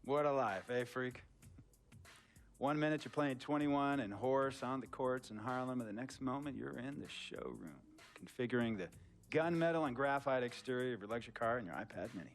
What a life, eh, freak? 1 minute you're playing 21 and horse on the courts in Harlem, and the next moment you're in the showroom, configuring the gunmetal and graphite exterior of your luxury car and your iPad mini.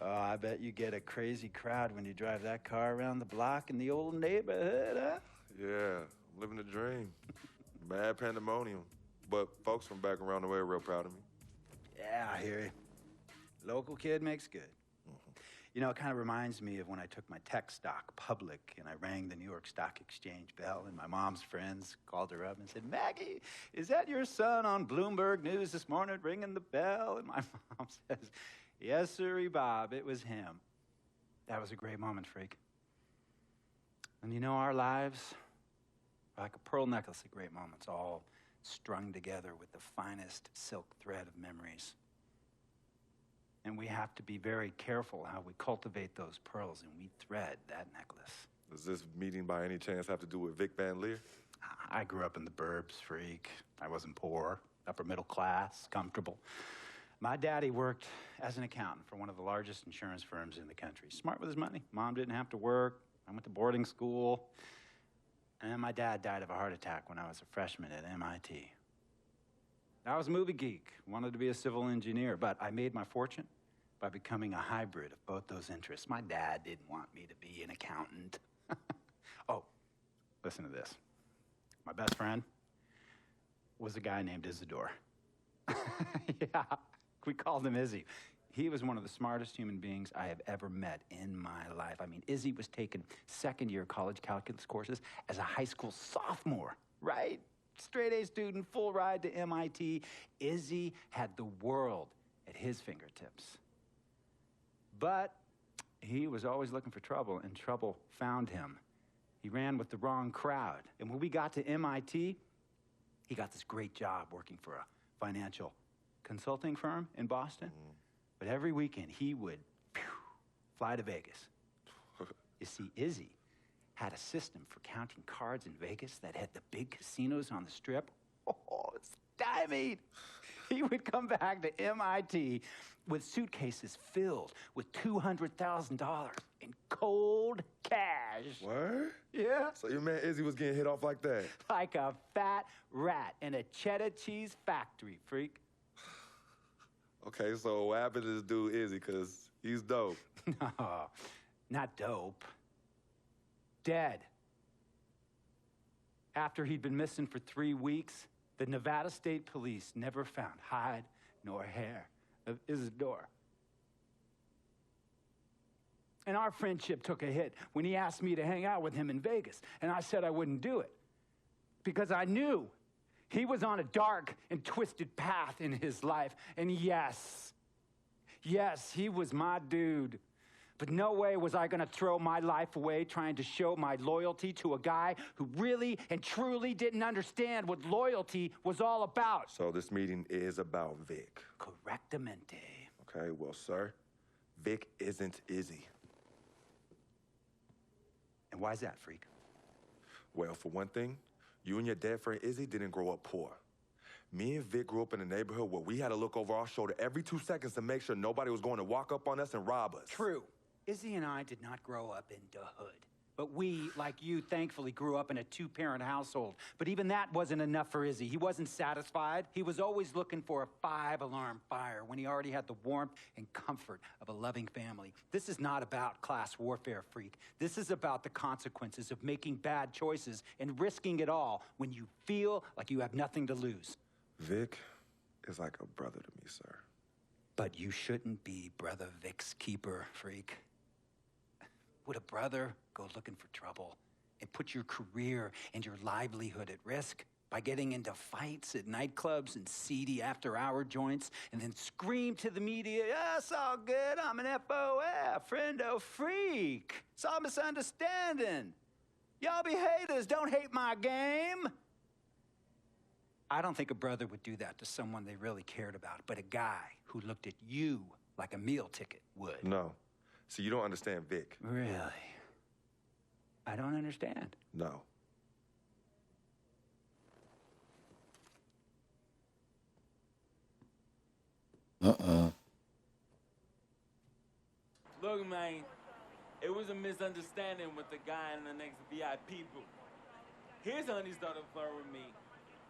Oh, I bet you get a crazy crowd when you drive that car around the block in the old neighborhood, huh? Yeah, I'm living the dream. Mad pandemonium. But folks from back around the way are real proud of me. Yeah, I hear you. Local kid makes good. You know, it kind of reminds me of when I took my tech stock public and I rang the New York Stock Exchange bell, and my mom's friends called her up and said, "Maggie, is that your son on Bloomberg News this morning ringing the bell?" And my mom says, "Yes, sirree, Bob, it was him." That was a great moment, freak. And you know, our lives are like a pearl necklace of great moments, all strung together with the finest silk thread of memories. And we have to be very careful how we cultivate those pearls and we thread that necklace. Does this meeting by any chance have to do with Vic Van Leer? I grew up in the burbs, freak. I wasn't poor, upper middle class, comfortable. My daddy worked as an accountant for one of the largest insurance firms in the country. Smart with his money. Mom didn't have to work. I went to boarding school. And then my dad died of a heart attack when I was a freshman at MIT. I was a movie geek, wanted to be a civil engineer, but I made my fortune by becoming a hybrid of both those interests. My dad didn't want me to be an accountant. Oh, listen to this. My best friend was a guy named Isidore. Yeah, we called him Izzy. He was one of the smartest human beings I have ever met in my life. I mean, Izzy was taking second-year college calculus courses as a high school sophomore, right? Straight-A student, full ride to MIT. Izzy had the world at his fingertips. But he was always looking for trouble, and trouble found him. He ran with the wrong crowd. And when we got to MIT, he got this great job working for a financial consulting firm in Boston. But every weekend, he would fly to Vegas. You see, Izzy had a system for counting cards in Vegas that had the big casinos on the Strip. Oh, stymied. He would come back to MIT with suitcases filled with $200,000 in cold cash. What? Yeah. So your man Izzy was getting hit off like that? Like a fat rat in a cheddar cheese factory, freak. Okay, so what happened to this dude Izzy, because he's dope? No, not dope. Dead. After he'd been missing for 3 weeks, the Nevada State Police never found hide nor hair of Isidore. And our friendship took a hit when he asked me to hang out with him in Vegas, and I said I wouldn't do it because I knew he was on a dark and twisted path in his life. And yes, he was my dude. But no way was I gonna throw my life away trying to show my loyalty to a guy who really and truly didn't understand what loyalty was all about. So this meeting is about Vic. Correctamente. Okay, well, sir, Vic isn't Izzy. And why's that, freak? Well, for one thing, you and your dead friend Izzy didn't grow up poor. Me and Vic grew up in a neighborhood where we had to look over our shoulder every 2 seconds to make sure nobody was going to walk up on us and rob us. True. Izzy and I did not grow up in the hood. But we, like you, thankfully grew up in a 2-parent household. But even that wasn't enough for Izzy. He wasn't satisfied. He was always looking for a 5-alarm fire when he already had the warmth and comfort of a loving family. This is not about class warfare, freak. This is about the consequences of making bad choices and risking it all when you feel like you have nothing to lose. Vic is like a brother to me, sir. But you shouldn't be Brother Vic's keeper, freak. Would a brother go looking for trouble and put your career and your livelihood at risk by getting into fights at nightclubs and seedy after-hour joints and then scream to the media, "Yeah, it's all good, I'm an FOF, friendo freak. It's all misunderstanding. Y'all be haters, don't hate my game." I don't think a brother would do that to someone they really cared about, but a guy who looked at you like a meal ticket would. No. See, you don't understand Vic. Really? I don't understand. No. Look Look, man, it was a misunderstanding with the guy in the next VIP booth. His honey started flirting with me,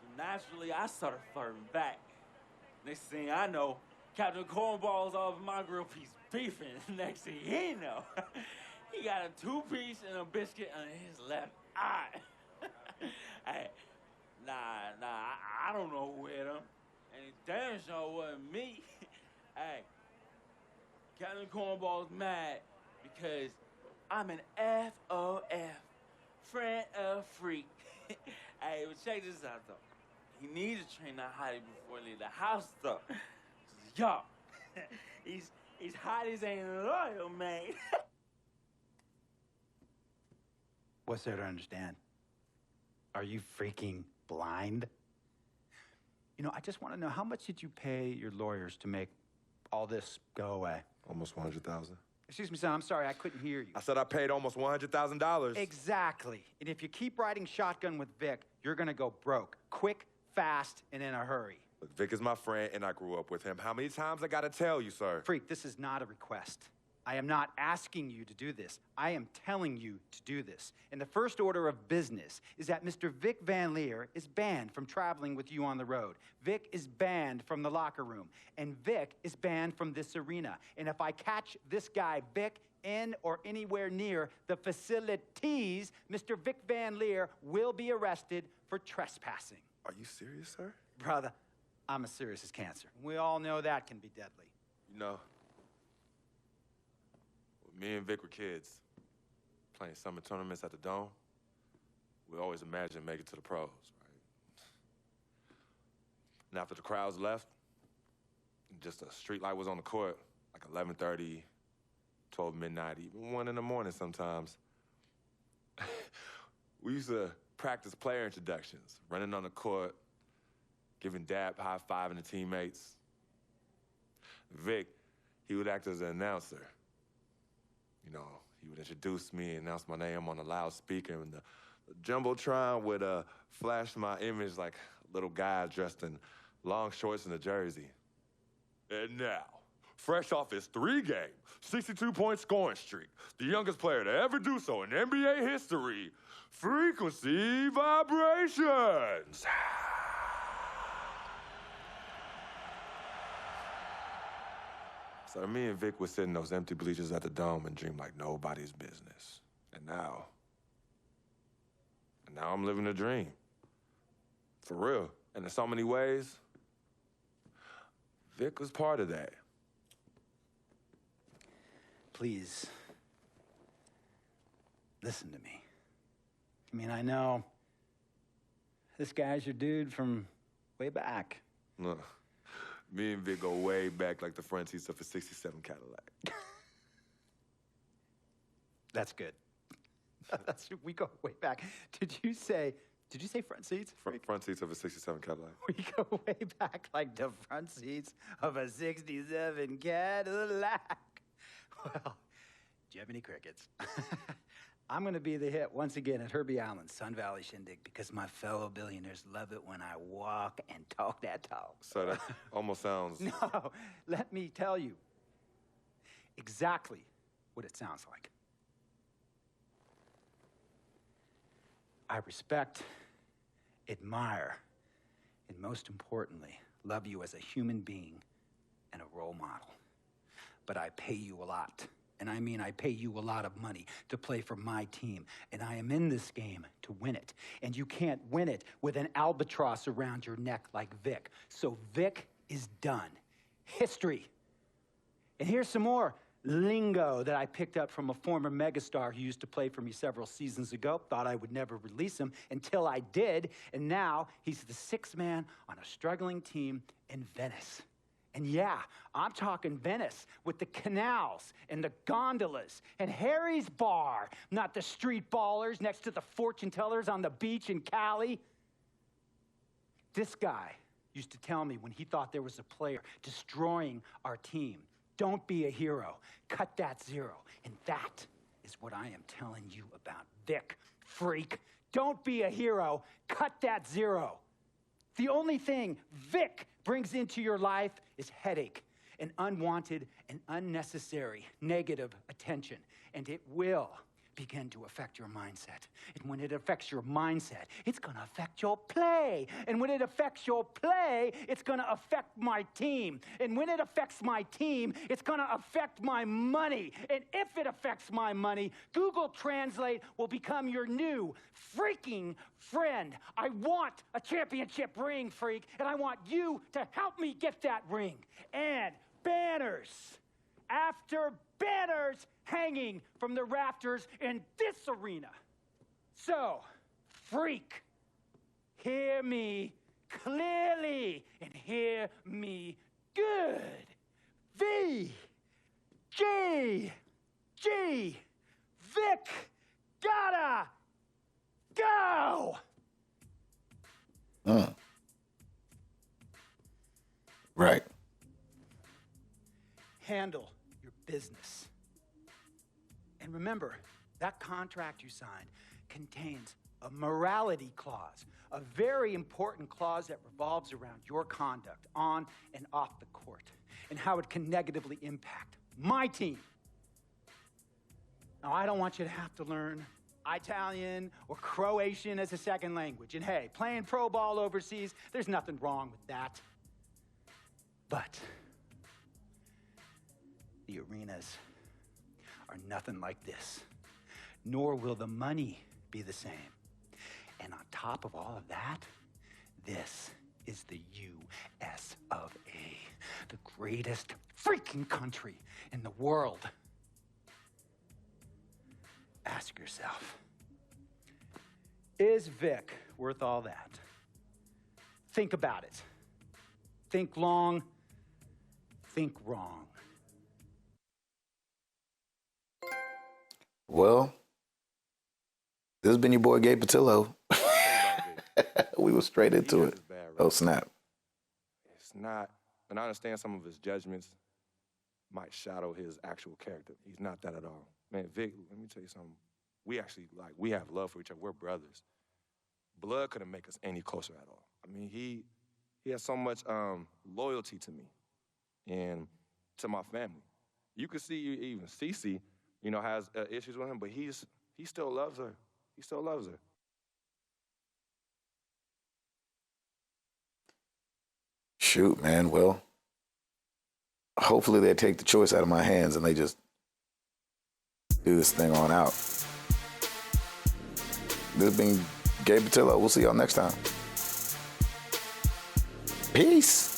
so naturally I started flirting back. Next thing I know, Captain Cornball's off my grill piece beefing. Next thing he know, he got a 2-piece and a biscuit on his left eye. Hey, I don't know who hit him, and it damn sure wasn't me. Hey, Captain Cornball's mad because I'm an FOF, friend of freak. Hey, but check this out, though. He needs to train that hottie before he leave the house, though. Yo, he's hotties ain't loyal, man. What's there to understand? Are you freaking blind? You know, I just want to know, how much did you pay your lawyers to make all this go away? Almost $100,000. Excuse me, son, I'm sorry, I couldn't hear you. I said I paid almost $100,000. Exactly. And if you keep riding shotgun with Vic, you're gonna go broke. Quick, fast, and in a hurry. Look, Vic is my friend, and I grew up with him. How many times I gotta tell you, sir? Freak, this is not a request. I am not asking you to do this. I am telling you to do this. And the first order of business is that Mr. Vic Van Leer is banned from traveling with you on the road. Vic is banned from the locker room. And Vic is banned from this arena. And if I catch this guy, Vic, in or anywhere near the facilities, Mr. Vic Van Leer will be arrested for trespassing. Are you serious, sir? Brother, I'm as serious as cancer. We all know that can be deadly. You know, when me and Vic were kids, playing summer tournaments at the Dome, we always imagined making it to the pros, right? And after the crowds left, just a street light was on the court, like 11:30, 12 midnight, even 1 in the morning sometimes. We used to practice player introductions, running on the court, giving dap, high-fiving the teammates. Vic, he would act as an announcer. You know, he would introduce me and announce my name on a loudspeaker, and the Jumbotron would flash my image like a little guy dressed in long shorts and a jersey. And now, fresh off his 3-game, 62-point scoring streak, the youngest player to ever do so in NBA history, Frequency Vibrations. So me and Vic would sit in those empty bleachers at the Dome and dream like nobody's business. And now I'm living a dream. For real. And in so many ways, Vic was part of that. Please, listen to me. I mean, I know this guy's your dude from way back. Look, me and Vic go way back like the front seats of a 67 Cadillac. That's good. We go way back. Did you say front seats? Front seats of a 67 Cadillac. We go way back like the front seats of a 67 Cadillac. Well, do you have any crickets? I'm going to be the hit once again at Herbie Allen's Sun Valley Shindig because my fellow billionaires love it when I walk and talk that talk. So that almost sounds... No, let me tell you exactly what it sounds like. I respect, admire, and most importantly, love you as a human being and a role model. But I pay you a lot. And I mean, I pay you a lot of money to play for my team. And I am in this game to win it. And you can't win it with an albatross around your neck like Vic. So Vic is done. History. And here's some more lingo that I picked up from a former megastar who used to play for me several seasons ago. Thought I would never release him until I did. And now he's the 6th man on a struggling team in Venice. And yeah, I'm talking Venice with the canals and the gondolas and Harry's bar, not the street ballers next to the fortune tellers on the beach in Cali. This guy used to tell me when he thought there was a player destroying our team, don't be a hero, cut that zero. And that is what I am telling you about Vic, freak. Don't be a hero, cut that zero. The only thing Vic brings into your life is headache and unwanted and unnecessary negative attention, and it will begin to affect your mindset. And when it affects your mindset, it's going to affect your play. And when it affects your play, it's going to affect my team. And when it affects my team, it's going to affect my money. And if it affects my money, Google Translate will become your new freaking friend. I want a championship ring, freak, and I want you to help me get that ring. And banners after banners hanging from the rafters in this arena. So, freak, hear me clearly and hear me good. V, G, Vic, gotta go. Right. Handle your business. And remember, that contract you signed contains a morality clause, a very important clause that revolves around your conduct on and off the court, and how it can negatively impact my team. Now, I don't want you to have to learn Italian or Croatian as a second language. And hey, playing pro ball overseas, there's nothing wrong with that. But the arenas are nothing like this, nor will the money be the same. And on top of all of that, this is the U.S. of A., the greatest freaking country in the world. Ask yourself, is Vic worth all that? Think about it. Think long, think wrong. Well, this has been your boy Gabe Patillo. We were straight into it. Oh, snap. It's not, and I understand some of his judgments might shadow his actual character. He's not that at all. Man, Vic, let me tell you something. We actually, we have love for each other. We're brothers. Blood couldn't make us any closer at all. I mean, he has so much loyalty to me and to my family. You could see even Cece, has issues with him, but he still loves her. He still loves her. Shoot, man. Well, hopefully they take the choice out of my hands and they just do this thing on out. This has been Gabe Patillo. We'll see y'all next time. Peace.